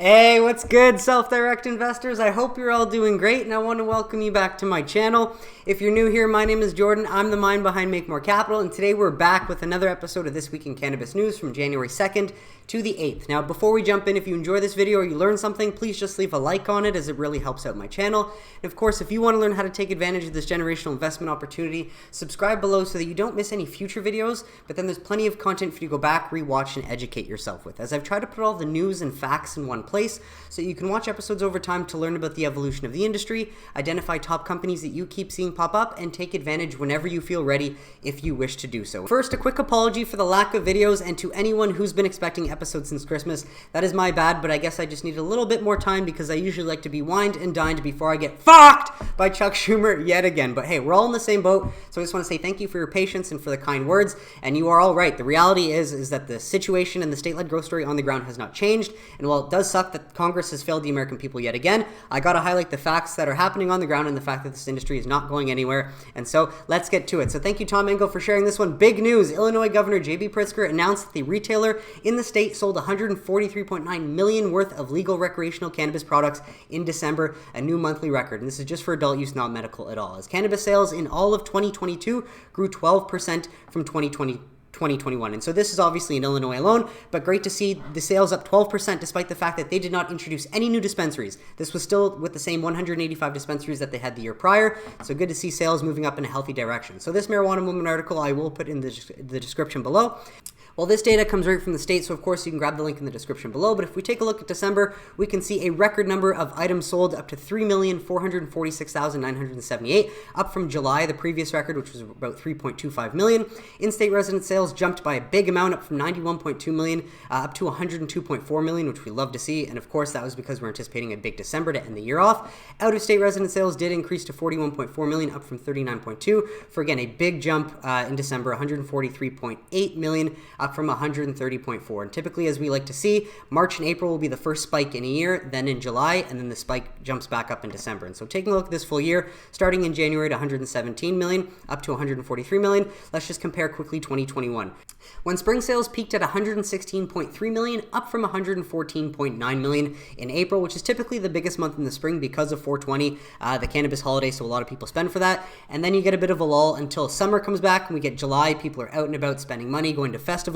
Hey, what's good, self-direct investors? I hope you're all doing great, and I want to welcome you back to my channel. If you're new here, my name is Jordan. I'm the mind behind Make More Capital, and today we're back with another episode of This Week in Cannabis News from January 2nd to the 8th. Now, before we jump in, if you enjoy this video or you learn something, please just leave a like on it, as it really helps out my channel. And of course, if you want to learn how to take advantage of this generational investment opportunity, subscribe below so that you don't miss any future videos, but then there's plenty of content for you to go back, rewatch, and educate yourself with, as I've tried to put all the news and facts in one place so you can watch episodes over time to learn about the evolution of the industry, identify top companies that you keep seeing pop up, and take advantage whenever you feel ready if you wish to do so. First, a quick apology for the lack of videos, and to anyone who's been expecting episodes since Christmas, that is my bad, but I guess I just need a little bit more time because I usually like to be wined and dined before I get fucked by Chuck Schumer yet again. But hey, we're all in the same boat, so I just want to say thank you for your patience and for the kind words, and you are all right. The reality is that the situation and the state-led growth story on the ground has not changed, and while it does suck that Congress has failed the American people yet again, I gotta highlight the facts that are happening on the ground and the fact that this industry is not going anywhere. And so let's get to it. So thank you, Tom Engel, for sharing this one. Big news. Illinois Governor J.B. Pritzker announced that the retailer in the state sold $143.9 million worth of legal recreational cannabis products in December, a new monthly record. And this is just for adult use, not medical at all, as cannabis sales in all of 2022 grew 12% from 2021. And so this is obviously in Illinois alone, but great to see the sales up 12% despite the fact that they did not introduce any new dispensaries. This was still with the same 185 dispensaries that they had the year prior. So good to see sales moving up in a healthy direction. So this Marijuana Movement article I will put in the description below. Well, this data comes right from the state, so of course you can grab the link in the description below. But if we take a look at December, we can see a record number of items sold, up to 3,446,978, up from July, the previous record, which was about 3.25 million. In-state resident sales jumped by a big amount, up from 91.2 million up to 102.4 million, which we love to see. And of course, that was because we're anticipating a big December to end the year off. Out-of-state resident sales did increase to 41.4 million, up from 39.2, for again a big jump in December, 143.8 million, up from 130.4. And typically, as we like to see, March and April will be the first spike in a year, then in July, and then the spike jumps back up in December. And so taking a look at this full year, starting in January to 117 million, up to 143 million, let's just compare quickly 2021. When spring sales peaked at 116.3 million, up from 114.9 million in April, which is typically the biggest month in the spring because of 420, the cannabis holiday, so a lot of people spend for that. And then you get a bit of a lull until summer comes back, and we get July. People are out and about spending money, going to festivals,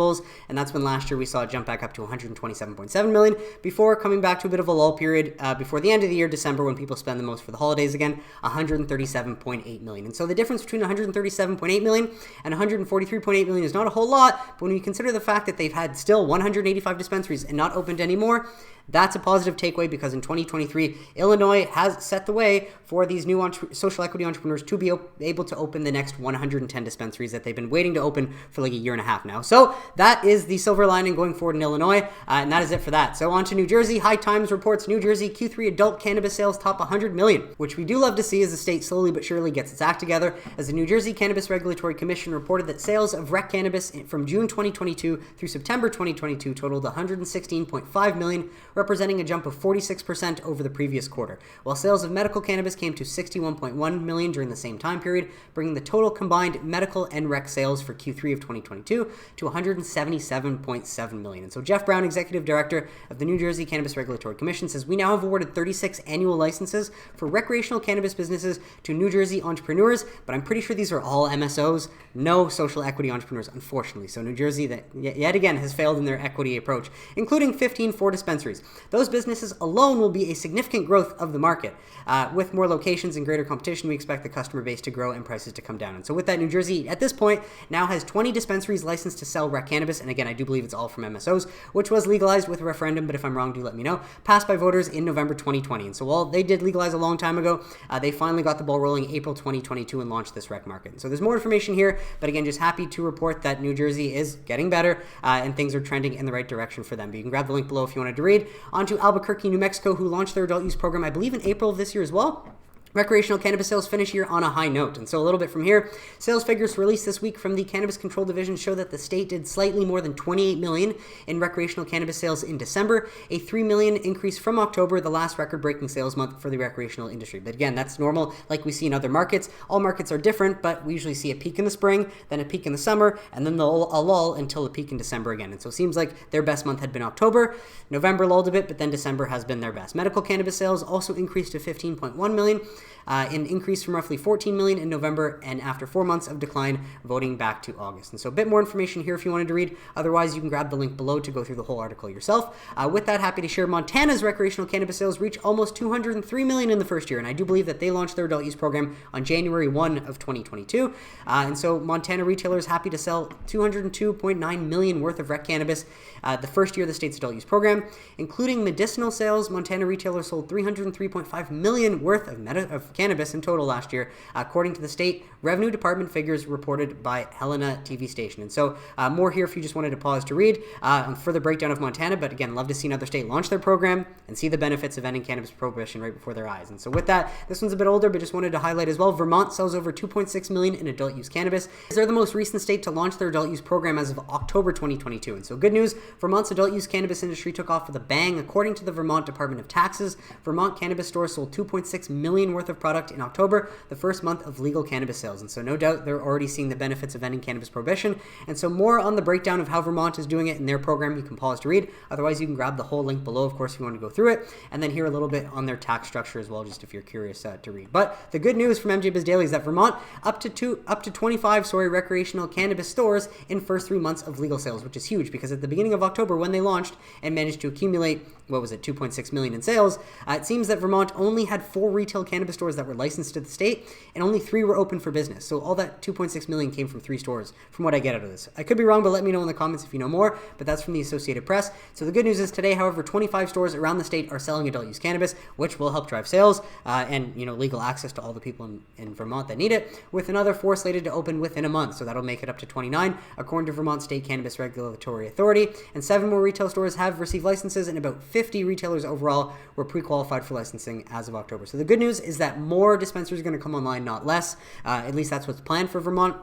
and that's when last year we saw it jump back up to 127.7 million before coming back to a bit of a lull period before the end of the year, December, when people spend the most for the holidays again, 137.8 million. And so the difference between 137.8 million and 143.8 million is not a whole lot, but when you consider the fact that they've had still 185 dispensaries and not opened anymore, that's a positive takeaway, because in 2023, Illinois has set the way for these new social equity entrepreneurs to be able to open the next 110 dispensaries that they've been waiting to open for like a year and a half now. So that is the silver lining going forward in Illinois, and that is it for that. So on to New Jersey. High Times reports New Jersey Q3 adult cannabis sales top 100 million, which we do love to see as the state slowly but surely gets its act together, as the New Jersey Cannabis Regulatory Commission reported that sales of rec cannabis from June 2022 through September 2022 totaled 116.5 million, representing a jump of 46% over the previous quarter, while sales of medical cannabis came to 61.1 million during the same time period, bringing the total combined medical and rec sales for Q3 of 2022 to 177.7 million. And so Jeff Brown, Executive Director of the New Jersey Cannabis Regulatory Commission, says we now have awarded 36 annual licenses for recreational cannabis businesses to New Jersey entrepreneurs, but I'm pretty sure these are all MSOs, no social equity entrepreneurs, unfortunately. So New Jersey, that yet again has failed in their equity approach, including 15 for dispensaries. Those businesses alone will be a significant growth of the market. With more locations and greater competition, we expect the customer base to grow and prices to come down. And so with that, New Jersey, at this point, now has 20 dispensaries licensed to sell rec cannabis, and again, I do believe it's all from MSOs, which was legalized with a referendum, but if I'm wrong, do let me know, passed by voters in November 2020. And so while they did legalize a long time ago, they finally got the ball rolling April 2022 and launched this rec market. And so there's more information here, but again, just happy to report that New Jersey is getting better, and things are trending in the right direction for them. But you can grab the link below if you wanted to read. On to Albuquerque, New Mexico, who launched their adult use program, I believe in April of this year as well. Recreational cannabis sales finish here on a high note. And so a little bit from here, sales figures released this week from the Cannabis Control Division show that the state did slightly more than $28 million in recreational cannabis sales in December, a $3 million increase from October, the last record-breaking sales month for the recreational industry. But again, that's normal like we see in other markets. All markets are different, but we usually see a peak in the spring, then a peak in the summer, and then a lull until a peak in December again. And so it seems like their best month had been October. November lulled a bit, but then December has been their best. Medical cannabis sales also increased to $15.1 million. An increase from roughly $14 million in November, and after 4 months of decline, voting back to August. And so a bit more information here if you wanted to read. Otherwise, you can grab the link below to go through the whole article yourself. With that, happy to share Montana's recreational cannabis sales reach almost $203 million in the first year, and I do believe that they launched their adult use program on January 1 of 2022. And so Montana retailers happy to sell $202.9 million worth of rec cannabis the first year of the state's adult use program. Including medicinal sales, Montana retailers sold $303.5 million worth of cannabis in total last year, according to the state revenue department figures reported by Helena TV station. And so more here if you just wanted to pause to read on further breakdown of Montana, but again, love to see another state launch their program and see the benefits of ending cannabis prohibition right before their eyes. And so with that, this one's a bit older, but just wanted to highlight as well, Vermont sells over $2.6 million in adult use cannabis. They're the most recent state to launch their adult use program as of October 2022. And so good news, Vermont's adult use cannabis industry took off with a bang. According to the Vermont Department of Taxes, Vermont cannabis stores sold $2.6 million worth of product in October, the first month of legal cannabis sales. And so no doubt they're already seeing the benefits of ending cannabis prohibition. And so more on the breakdown of how Vermont is doing it in their program, you can pause to read. Otherwise, you can grab the whole link below, of course, if you want to go through it, and then hear a little bit on their tax structure as well, just if you're curious to read. But the good news from MJ Biz Daily is that Vermont up to 25 recreational cannabis stores in first 3 months of legal sales, which is huge because at the beginning of October when they launched and managed to accumulate, what was it, $2.6 million in sales, it seems that Vermont only had 4 retail cannabis stores that were licensed to the state, and only 3 were open for business. So all that $2.6 million came from 3 stores, from what I get out of this. I could be wrong, but let me know in the comments if you know more, but that's from the Associated Press. So the good news is today, however, 25 stores around the state are selling adult use cannabis, which will help drive sales and legal access to all the people in Vermont that need it, with another 4 slated to open within a month. So that'll make it up to 29, according to Vermont State Cannabis Regulatory Authority. And 7 more retail stores have received licenses, and about 50 retailers overall were pre-qualified for licensing as of October. So the good news is that more dispensaries are going to come online, not less. At least that's what's planned for Vermont,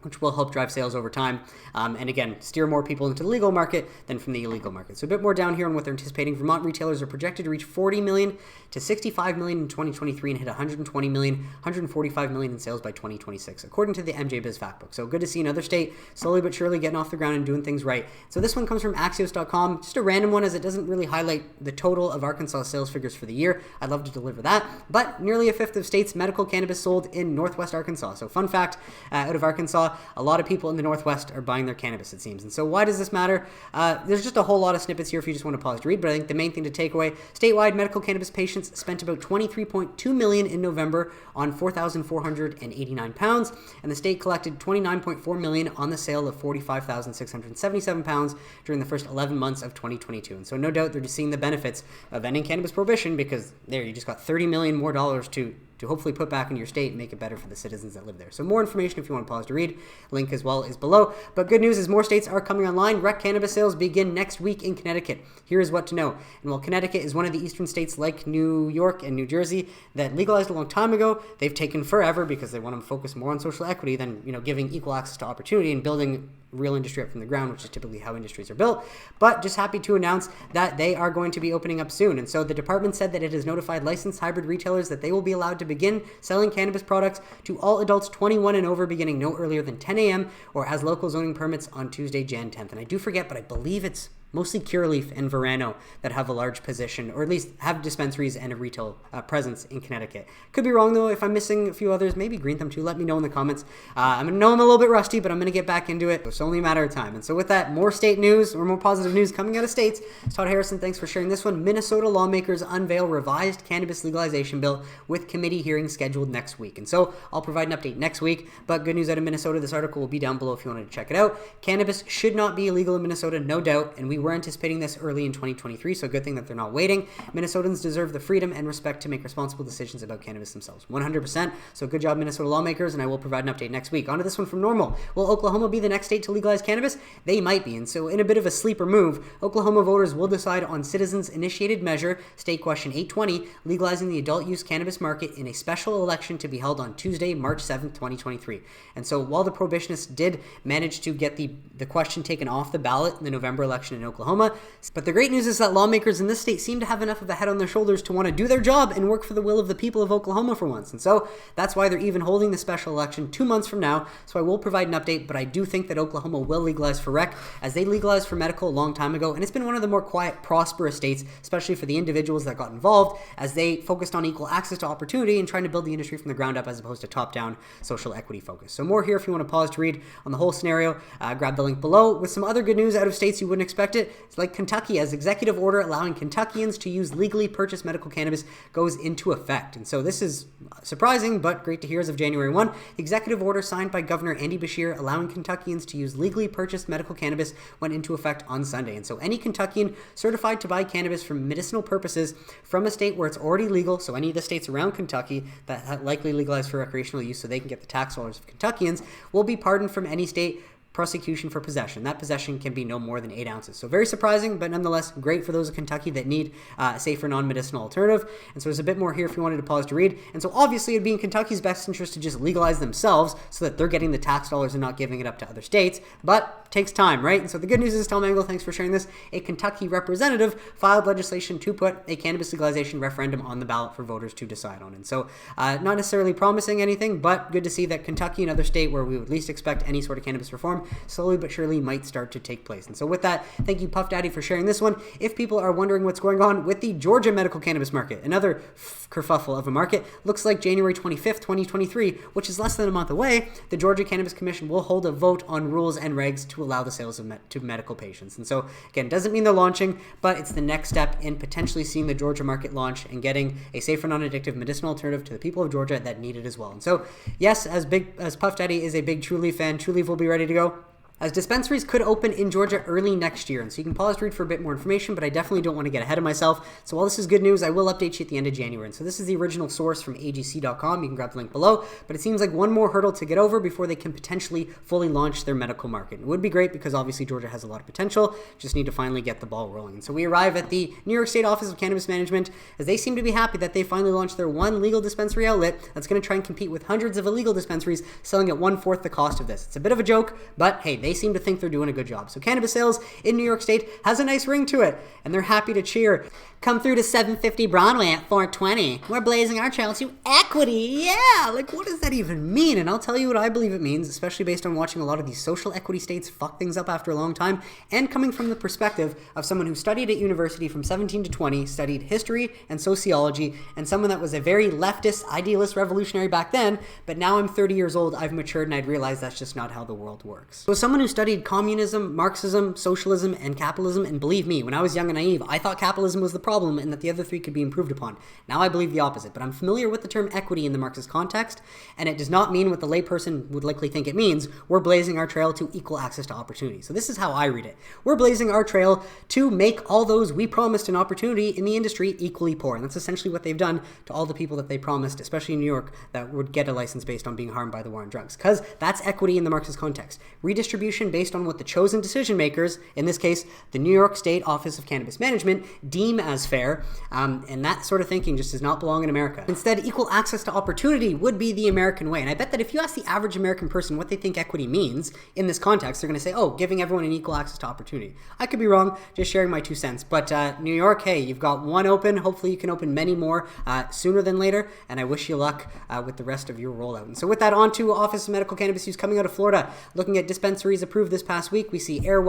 which will help drive sales over time, and again, steer more people into the legal market than from the illegal market. So a bit more down here on what they're anticipating. Vermont retailers are projected to reach 40 million to 65 million in 2023 and hit 120 million, 145 million in sales by 2026, according to the MJ Biz Factbook. So good to see another state slowly but surely getting off the ground and doing things right. So this one comes from Axios.com, just a random one as it doesn't really highlight the total of Arkansas sales figures for the year. I'd love to deliver that, but nearly a fifth of states' medical cannabis sold in Northwest Arkansas. So fun fact out of Arkansas, a lot of people in the Northwest are buying their cannabis, it seems. And so why does this matter? There's just a whole lot of snippets here if you just want to pause to read, but I think the main thing to take away, statewide medical cannabis patients spent about $23.2 million in November on 4,489 pounds, and the state collected $29.4 million on the sale of 45,677 pounds during the first 11 months of 2022. And so no doubt they're just seeing the benefits of ending cannabis prohibition, because there you just got $30 million more dollars to hopefully put back in your state and make it better for the citizens that live there. So more information if you want to pause to read. Link as well is below. But good news is more states are coming online. Rec cannabis sales begin next week in Connecticut. Here is what to know. And while Connecticut is one of the eastern states like New York and New Jersey that legalized a long time ago, they've taken forever because they want to focus more on social equity than giving equal access to opportunity and building real industry up from the ground, which is typically how industries are built. But just happy to announce that they are going to be opening up soon. And so the department said that it has notified licensed hybrid retailers that they will be allowed to begin selling cannabis products to all adults 21 and over beginning no earlier than 10 a.m. or as local zoning permits on Tuesday, Jan 10th. And I do forget, but I believe it's mostly Curaleaf and Verano that have a large position, or at least have dispensaries and a retail presence in Connecticut. Could be wrong though. If I'm missing a few others, maybe Green Thumb too, let me know in the comments. I know I'm a little bit rusty, but I'm going to get back into it. It's only a matter of time. And so with that, more state news, or more positive news coming out of states. Todd Harrison, thanks for sharing this one. Minnesota lawmakers unveil revised cannabis legalization bill with committee hearings scheduled next week. And so I'll provide an update next week, but good news out of Minnesota. This article will be down below if you wanted to check it out. Cannabis should not be illegal in Minnesota, no doubt, and we were anticipating this early in 2023, so good thing that they're not waiting. Minnesotans deserve the freedom and respect to make responsible decisions about cannabis themselves. 100%. So good job, Minnesota lawmakers, and I will provide an update next week. On to this one from Norml. Will Oklahoma be the next state to legalize cannabis? They might be, and so in a bit of a sleeper move, Oklahoma voters will decide on citizens-initiated measure, State Question 820, legalizing the adult use cannabis market in a special election to be held on Tuesday, March 7th, 2023. And so while the prohibitionists did manage to get the question taken off the ballot in the November election in Oklahoma, but the great news is that lawmakers in this state seem to have enough of a head on their shoulders to want to do their job and work for the will of the people of Oklahoma for once. And so that's why they're even holding the special election 2 months from now. So I will provide an update, but I do think that Oklahoma will legalize for rec, as they legalized for medical a long time ago, and it's been one of the more quiet, prosperous states, especially for the individuals that got involved, as they focused on equal access to opportunity and trying to build the industry from the ground up as opposed to top-down social equity focus. So more here if you want to pause to read on the whole scenario. Grab the link below. With some other good news out of states you wouldn't expect it, it's like Kentucky, as executive order allowing Kentuckians to use legally purchased medical cannabis goes into effect. And so this is surprising, but great to hear. As of January 1, the executive order signed by Governor Andy Beshear allowing Kentuckians to use legally purchased medical cannabis went into effect on Sunday. And so any Kentuckian certified to buy cannabis for medicinal purposes from a state where it's already legal, so any of the states around Kentucky that likely legalized for recreational use so they can get the tax dollars of Kentuckians, will be pardoned from any state prosecution for possession. That possession can be no more than 8 ounces. So very surprising, but nonetheless great for those of Kentucky that need a safer non-medicinal alternative. And so there's a bit more here if you wanted to pause to read. And so obviously it'd be in Kentucky's best interest to just legalize themselves so that they're getting the tax dollars and not giving it up to other states. But it takes time, right? And so the good news is, Timecodes, thanks for sharing this. A Kentucky representative filed legislation to put a cannabis legalization referendum on the ballot for voters to decide on. And so not necessarily promising anything, but good to see that Kentucky, another state where we would least expect any sort of cannabis reform, slowly but surely might start to take place. And so with that, thank you, Puff Daddy, for sharing this one. If people are wondering what's going on with the Georgia medical cannabis market, another kerfuffle of a market, looks like January 25th, 2023, which is less than a month away, the Georgia Cannabis Commission will hold a vote on rules and regs to allow the sales of to medical patients. And so again, doesn't mean they're launching, but it's the next step in potentially seeing the Georgia market launch and getting a safer, non-addictive medicinal alternative to the people of Georgia that need it as well. And so yes, as Puff Daddy is a big Trulieve fan, Trulieve will be ready to go, as dispensaries could open in Georgia early next year. And so you can pause to read for a bit more information, but I definitely don't want to get ahead of myself. So while this is good news, I will update you at the end of January. And so this is the original source from agc.com. You can grab the link below, but it seems like one more hurdle to get over before they can potentially fully launch their medical market. It would be great because obviously Georgia has a lot of potential, just need to finally get the ball rolling. And so we arrive at the New York State Office of Cannabis Management, as they seem to be happy that they finally launched their one legal dispensary outlet that's going to try and compete with hundreds of illegal dispensaries selling at 1/4 the cost of this. It's a bit of a joke, but hey, they seem to think they're doing a good job. So cannabis sales in New York State has a nice ring to it, and they're happy to cheer. Come through to 750 Broadway at 420. We're blazing our trail to equity. Yeah, like what does that even mean? And I'll tell you what I believe it means, especially based on watching a lot of these social equity states fuck things up after a long time, and coming from the perspective of someone who studied at university from 17 to 20, studied history and sociology, and someone that was a very leftist, idealist revolutionary back then, but now I'm 30 years old, I've matured, and I'd realized that's just not how the world works. So as someone who studied communism, Marxism, socialism, and capitalism, and believe me, when I was young and naive, I thought capitalism was the problem and that the other three could be improved upon. Now I believe the opposite, but I'm familiar with the term equity in the Marxist context, and it does not mean what the layperson would likely think it means. We're blazing our trail to equal access to opportunity. So this is how I read it. We're blazing our trail to make all those we promised an opportunity in the industry equally poor. And that's essentially what they've done to all the people that they promised, especially in New York, that would get a license based on being harmed by the war on drugs. Because that's equity in the Marxist context. Redistribution based on what the chosen decision makers, in this case, the New York State Office of Cannabis Management, deem as fair, and that sort of thinking just does not belong in America. Instead, equal access to opportunity would be the American way. And I bet that if you ask the average American person what they think equity means in this context, they're going to say, oh, giving everyone an equal access to opportunity. I could be wrong, just sharing my 2 cents. But New York, hey, you've got one open. Hopefully you can open many more sooner than later. And I wish you luck with the rest of your rollout. And so with that, on to Office of Medical Cannabis Use coming out of Florida. Looking at dispensaries approved this past week, we see Air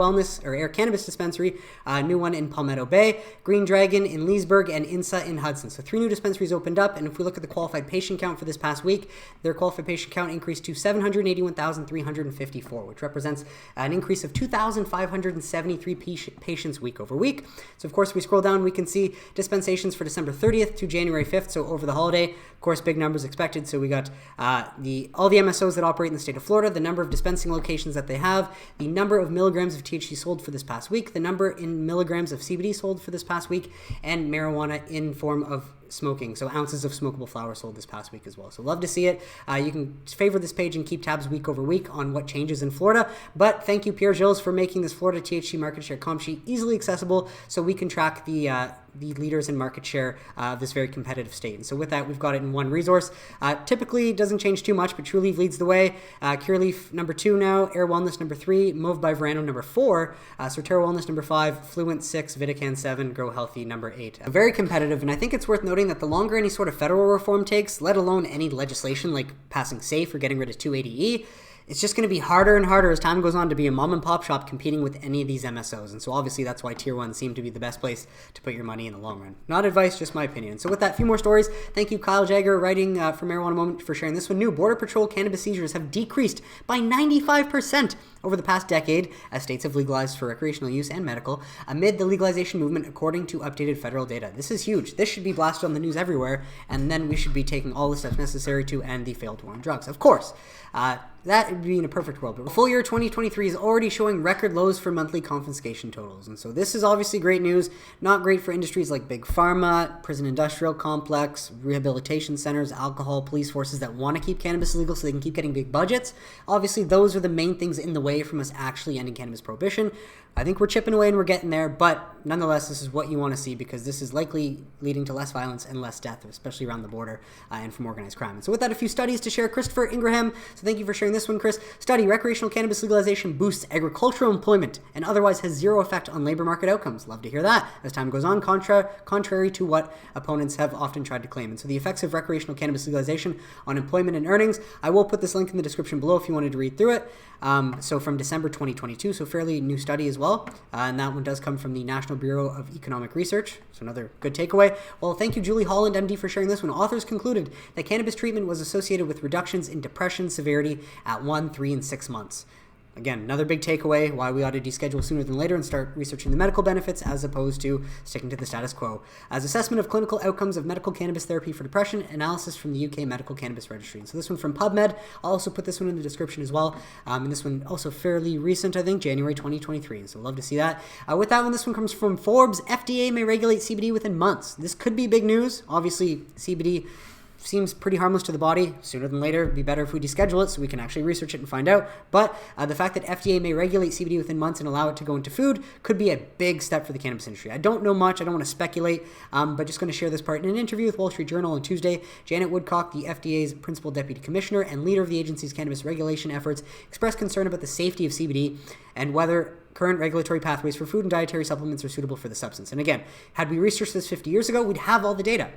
Cannabis Dispensary, a new one in Palmetto Bay, Green Dragon in Leesburg, and INSA in Hudson. So 3 new dispensaries opened up, and if we look at the qualified patient count for this past week, their qualified patient count increased to 781,354, which represents an increase of 2,573 patients week over week. So of course, if we scroll down, we can see dispensations for December 30th to January 5th, so over the holiday. Of course, big numbers expected. So we got all the MSOs that operate in the state of Florida, the number of dispensing locations that they have, have the number of milligrams of THC sold for this past week, the number in milligrams of CBD sold for this past week, and marijuana in form of smoking, so ounces of smokable flower sold this past week as well. So love to see it. You can favor this page and keep tabs week over week on what changes in Florida. But thank you, Pierre Gilles, for making this Florida THC market share comp sheet easily accessible so we can track the leaders in market share of this very competitive state. And so with that, we've got it in one resource. Typically, it doesn't change too much, but Trulieve leads the way. Cureleaf number 2 now, Air Wellness number 3, Mauve by Verano number 4, Sortera Wellness number 5, Fluent 6, Vitacan 7, Grow Healthy number 8. Very competitive, and I think it's worth noting that the longer any sort of federal reform takes, let alone any legislation like passing SAFE or getting rid of 280E, it's just going to be harder and harder as time goes on to be a mom and pop shop competing with any of these MSOs. And so obviously that's why Tier 1 seem to be the best place to put your money in the long run. Not advice, just my opinion. So with that, a few more stories. Thank you, Kyle Jagger, writing for Marijuana Moment, for sharing this one. New Border Patrol cannabis seizures have decreased by 95% over the past decade as states have legalized for recreational use and medical amid the legalization movement according to updated federal data. This is huge. This should be blasted on the news everywhere, and then we should be taking all the steps necessary to end the failed war on drugs. Of course, that would be in a perfect world. But the full year 2023 is already showing record lows for monthly confiscation totals. And so this is obviously great news. Not great for industries like big pharma, prison industrial complex, rehabilitation centers, alcohol, police forces that want to keep cannabis legal so they can keep getting big budgets. Obviously, those are the main things in the way from us actually ending cannabis prohibition. I think we're chipping away and we're getting there, but nonetheless, this is what you want to see because this is likely leading to less violence and less death, especially around the border and from organized crime. And so with that, a few studies to share. Christopher Ingraham, so thank you for sharing this one, Chris. Study, recreational cannabis legalization boosts agricultural employment and otherwise has zero effect on labor market outcomes. Love to hear that. As time goes on, contrary to what opponents have often tried to claim. And so the effects of recreational cannabis legalization on employment and earnings, I will put this link in the description below if you wanted to read through it. So from December 2022, so fairly new study as well. And that one does come from the National Bureau of Economic Research. So another good takeaway. Well, thank you, Julie Holland, MD, for sharing this one. Authors concluded that cannabis treatment was associated with reductions in depression severity at 1, 3, and 6 months. Again, another big takeaway, why we ought to deschedule sooner than later and start researching the medical benefits as opposed to sticking to the status quo. As assessment of clinical outcomes of medical cannabis therapy for depression, analysis from the UK Medical Cannabis Registry. And so this one from PubMed. I'll also put this one in the description as well. And this one also fairly recent, I think, January 2023. So love to see that. With that one, this one comes from Forbes. FDA may regulate CBD within months. This could be big news. Obviously, CBD seems pretty harmless to the body. Sooner than later, it'd be better if we deschedule it so we can actually research it and find out. But the fact that FDA may regulate CBD within months and allow it to go into food could be a big step for the cannabis industry. I don't know much. I don't want to speculate, but just going to share this part. In an interview with Wall Street Journal on Tuesday, Janet Woodcock, the FDA's principal deputy commissioner and leader of the agency's cannabis regulation efforts, expressed concern about the safety of CBD and whether current regulatory pathways for food and dietary supplements are suitable for the substance. And again, had we researched this 50 years ago, we'd have all the data.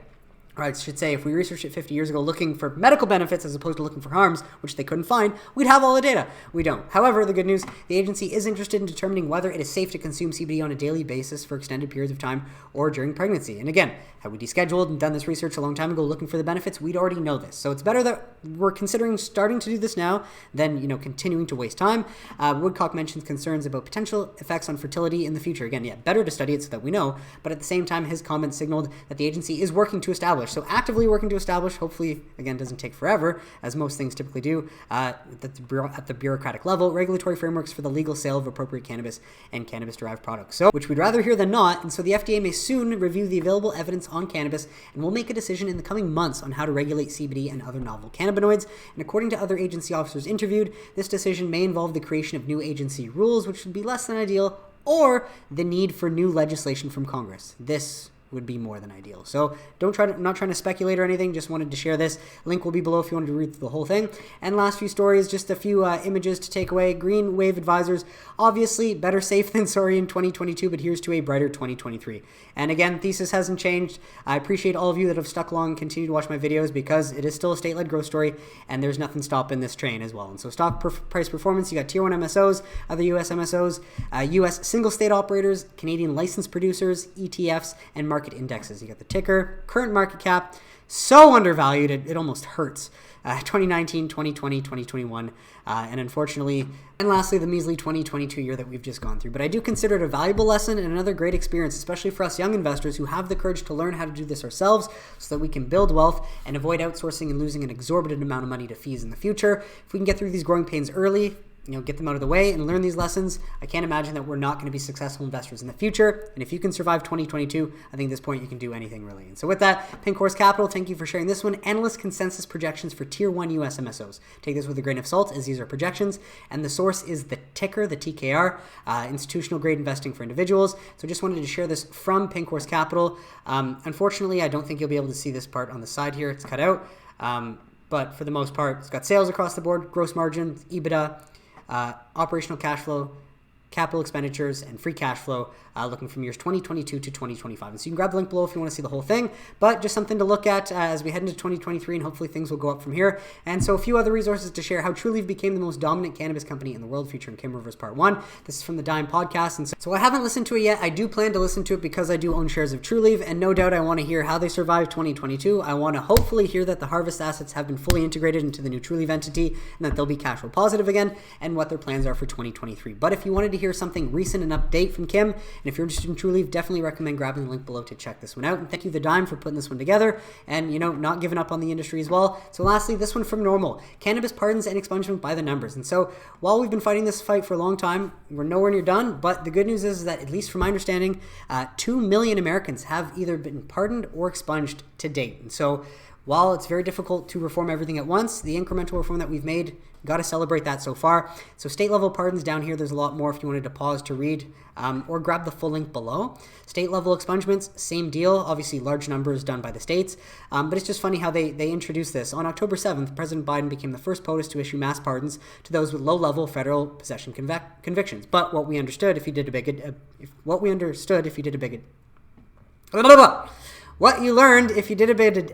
Or I should say, if we researched it 50 years ago looking for medical benefits as opposed to looking for harms, which they couldn't find, we'd have all the data. We don't. However, the good news, the agency is interested in determining whether it is safe to consume CBD on a daily basis for extended periods of time or during pregnancy. And again, had we descheduled and done this research a long time ago looking for the benefits, we'd already know this. So it's better that we're considering starting to do this now than, continuing to waste time. Woodcock mentions concerns about potential effects on fertility in the future. Again, better to study it so that we know. But at the same time, his comments signaled that the agency is working to establish. So actively working to establish, hopefully, again, doesn't take forever, as most things typically do, at the bureaucratic level, regulatory frameworks for the legal sale of appropriate cannabis and cannabis-derived products. So, which we'd rather hear than not, and so the FDA may soon review the available evidence on cannabis and will make a decision in the coming months on how to regulate CBD and other novel cannabinoids. And according to other agency officers interviewed, this decision may involve the creation of new agency rules, which would be less than ideal, or the need for new legislation from Congress. This would be more than ideal. So not trying to speculate or anything, just wanted to share this. Link will be below if you wanted to read through the whole thing. And last few stories, just a few images to take away. Green Wave Advisors, obviously better safe than sorry in 2022, but here's to a brighter 2023. And again, thesis hasn't changed. I appreciate all of you that have stuck along and continue to watch my videos because it is still a state-led growth story and there's nothing stopping this train as well. And so stock price performance, you got Tier 1 MSOs, other US MSOs, US single state operators, Canadian licensed producers, ETFs, and market indexes. You got the ticker, current market cap, so undervalued, it almost hurts. 2019, 2020, 2021, and unfortunately, and lastly, the measly 2022 year that we've just gone through. But I do consider it a valuable lesson and another great experience, especially for us young investors who have the courage to learn how to do this ourselves so that we can build wealth and avoid outsourcing and losing an exorbitant amount of money to fees in the future. If we can get through these growing pains early, get them out of the way and learn these lessons, I can't imagine that we're not going to be successful investors in the future. And if you can survive 2022, I think at this point you can do anything really. And so with that, Pink Horse Capital, thank you for sharing this one. Analyst consensus projections for Tier 1 US MSOs. Take this with a grain of salt, as these are projections. And the source is the ticker, the TKR, institutional grade investing for individuals. So just wanted to share this from Pink Horse Capital. Unfortunately, I don't think you'll be able to see this part on the side here. It's cut out. But for the most part, it's got sales across the board, gross margin, EBITDA, operational cash flow, capital expenditures, and free cash flow, looking from years 2022 to 2025. And so you can grab the link below if you want to see the whole thing, but just something to look at as we head into 2023, and hopefully things will go up from here. And so a few other resources to share: how Trulieve became the most dominant cannabis company in the world, featuring Kim Rivers Part 1. This is from the Dime podcast. And so I haven't listened to it yet. I do plan to listen to it because I do own shares of Trulieve, and no doubt I want to hear how they survived 2022. I want to hopefully hear that the harvest assets have been fully integrated into the new Trulieve entity and that they'll be cash flow positive again, and what their plans are for 2023. But if you wanted to hear something recent and update from Kim, and if you're interested in Trulieve, definitely recommend grabbing the link below to check this one out. And thank you, The Dime, for putting this one together and, not giving up on the industry as well. So lastly, this one from Norml: cannabis pardons and expungement by the numbers. And so while we've been fighting this fight for a long time, we're nowhere near done. But the good news is that, at least from my understanding, 2 million Americans have either been pardoned or expunged to date. And so while it's very difficult to reform everything at once, the incremental reform that we've made, got to celebrate that so far. So state level pardons down here, there's a lot more if you wanted to pause to read, or grab the full link below. State level expungements, same deal. Obviously large numbers done by the states, but it's just funny how they introduced this. On October 7th, President Biden became the first POTUS to issue mass pardons to those with low level federal possession convictions. But what we understood if you did a bigot, what you learned if you did a bit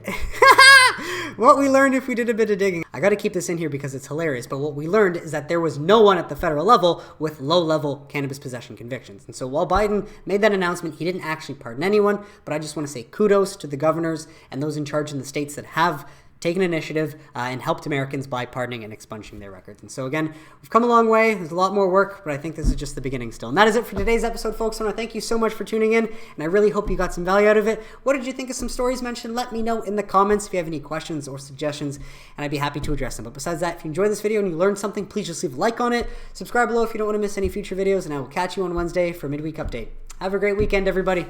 what we learned if we did a bit of digging. I got to keep this in here because it's hilarious, but what we learned is that there was no one at the federal level with low-level cannabis possession convictions. And so while Biden made that announcement, he didn't actually pardon anyone, but I just want to say kudos to the governors and those in charge in the states that have taken initiative and helped Americans by pardoning and expunging their records. And so again, we've come a long way. There's a lot more work, but I think this is just the beginning still. And that is it for today's episode, folks. I want to thank you so much for tuning in, and I really hope you got some value out of it. What did you think of some stories mentioned? Let me know in the comments if you have any questions or suggestions, and I'd be happy to address them. But besides that, if you enjoyed this video and you learned something, please just leave a like on it. Subscribe below if you don't want to miss any future videos, and I will catch you on Wednesday for a midweek update. Have a great weekend, everybody.